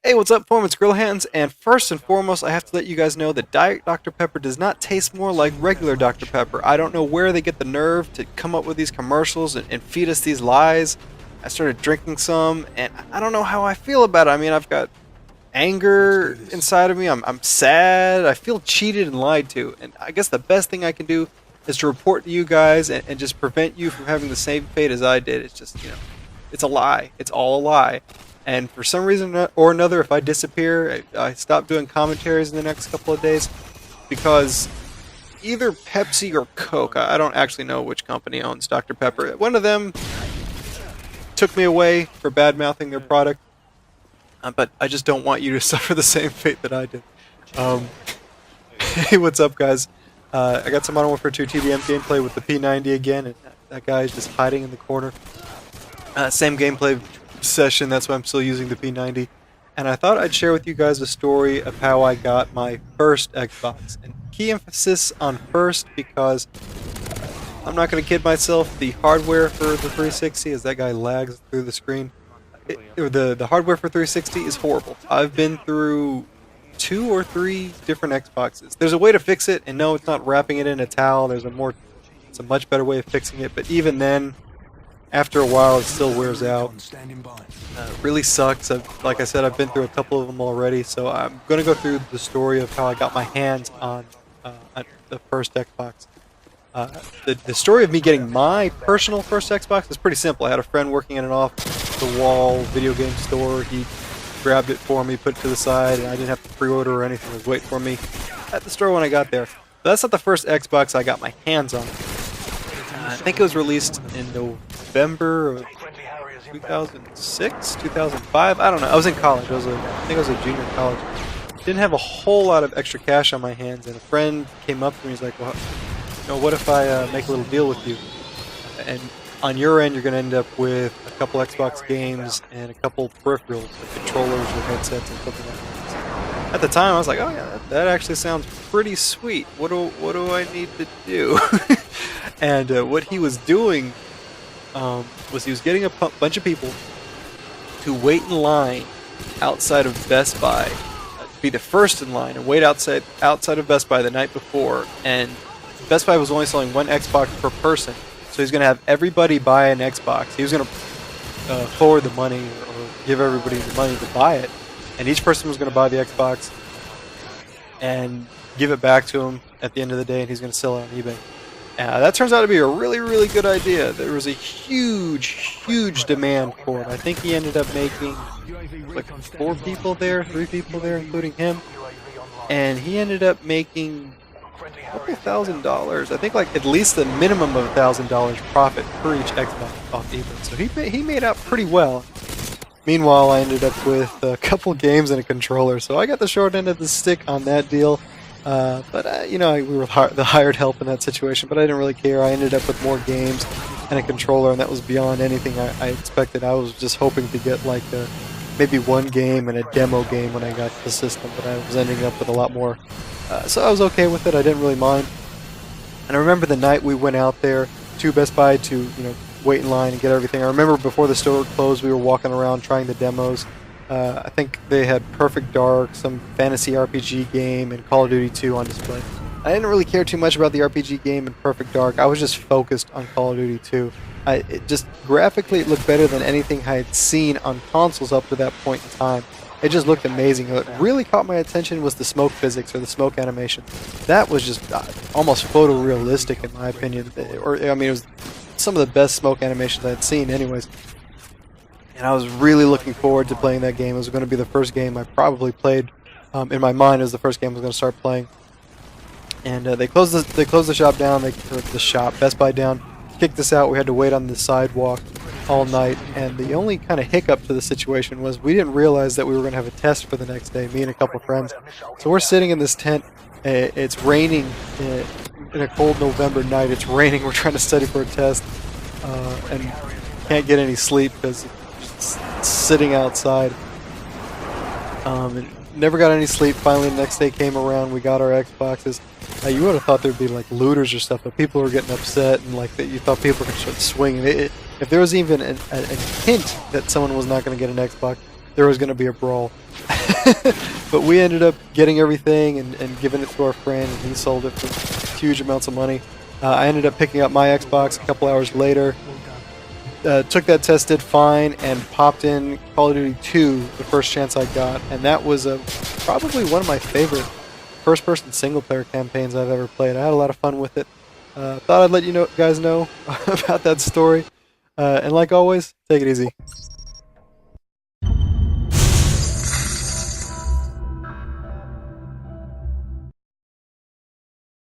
Hey, what's up, Performance Grill Hands? And first and foremost, I have to let you guys know that Diet Dr. Pepper does not taste more like regular Dr. Pepper. I don't know where they get the nerve to come up with these commercials and feed us these lies. I started drinking some, and I don't know how I feel about it. I mean, I've got anger inside of me. I'm sad. I feel cheated and lied to. And I guess the best thing I can do is to report to you guys and just prevent you from having the same fate as I did. It's just, it's a lie. It's all a lie. And for some reason or another, if I disappear, I stop doing commentaries in the next couple of days because either Pepsi or Coke, I don't actually know which company owns Dr. Pepper. One of them took me away for bad-mouthing their product, but I just don't want you to suffer the same fate that I did. Hey, what's up, guys? I got some Modern Warfare 2 TDM gameplay with the P90 again, and that guy is just hiding in the corner. Same gameplay session, that's why I'm still using the P90. And I thought I'd share with you guys a story of how I got my first Xbox. And key emphasis on first because I'm not going to kid myself, the hardware for the 360, as that guy lags through the screen, the hardware for 360 is horrible. I've been through 2 or 3 different Xboxes. There's a way to fix it, and no, it's not wrapping it in a towel. It's a much better way of fixing it, but even then, after a while, it still wears out. It really sucks. Like I said, I've been through a couple of them already, so I'm going to go through the story of how I got my hands on the first Xbox. The story of me getting my personal first Xbox is pretty simple. I had a friend working in an off-the-wall video game store. He grabbed it for me, put it to the side, and I didn't have to pre-order or anything. It was waiting for me at the store when I got there. But that's not the first Xbox I got my hands on. I think it was released in November of 2006, 2005. I don't know. I was in college. I think I was a junior in college. Didn't have a whole lot of extra cash on my hands, and a friend came up to me. He's like, "Well, what if I make a little deal with you? And on your end, you're going to end up with a couple Xbox games and a couple peripherals, like controllers or headsets and something like that." At the time, I was like, "Oh yeah, that actually sounds pretty sweet. What do I need to do?" And what he was doing was he was getting a bunch of people to wait in line outside of Best Buy, be the first in line, and wait outside of Best Buy the night before. And Best Buy was only selling one Xbox per person, so he's going to have everybody buy an Xbox. He was going to forward the money or give everybody the money to buy it, and each person was going to buy the Xbox and give it back to him at the end of the day, and he's going to sell it on eBay. That turns out to be a really, really good idea. There was a huge demand for it. I think he ended up making like 3 people there, including him. And he ended up making a couple $1,000. I think like at least the minimum of $1,000 profit per each Xbox off eBay. So he made out pretty well. Meanwhile, I ended up with a couple games and a controller. So I got the short end of the stick on that deal. But we were the hired help in that situation, but I didn't really care. I ended up with more games and a controller, and that was beyond anything I expected. I was just hoping to get like maybe one game and a demo game when I got the system, but I was ending up with a lot more. So I was okay with it. I didn't really mind. And I remember the night we went out there to Best Buy to wait in line and get everything. I remember before the store closed, we were walking around trying the demos. I think they had Perfect Dark, some fantasy RPG game, and Call of Duty 2 on display. I didn't really care too much about the RPG game and Perfect Dark. I was just focused on Call of Duty 2. Graphically, it looked better than anything I had seen on consoles up to that point in time. It just looked amazing. What really caught my attention was the smoke physics, or the smoke animation. That was just almost photorealistic in my opinion. It was some of the best smoke animations I had seen anyways. And I was really looking forward to playing that game. It was going to be the first game I probably played. In my mind, it was the first game I was going to start playing. And they closed the shop down. Best Buy down, kicked us out. We had to wait on the sidewalk all night. And the only kind of hiccup to the situation was we didn't realize that we were going to have a test for the next day. Me and a couple friends. So we're sitting in this tent. It's raining in a cold November night. It's raining. We're trying to study for a test, and can't get any sleep because sitting outside. And never got any sleep. Finally, the next day came around. We got our Xboxes. You would have thought there'd be like looters or stuff, but people were getting upset, and like that you thought people were going to start swinging. If there was even a hint that someone was not going to get an Xbox, there was going to be a brawl. But we ended up getting everything and giving it to our friend, and he sold it for huge amounts of money. I ended up picking up my Xbox a couple hours later. Took that test, did fine, and popped in Call of Duty 2 the first chance I got, and that was probably one of my favorite first-person single-player campaigns I've ever played. I had a lot of fun with it. Thought I'd let you guys know about that story. And like always, take it easy.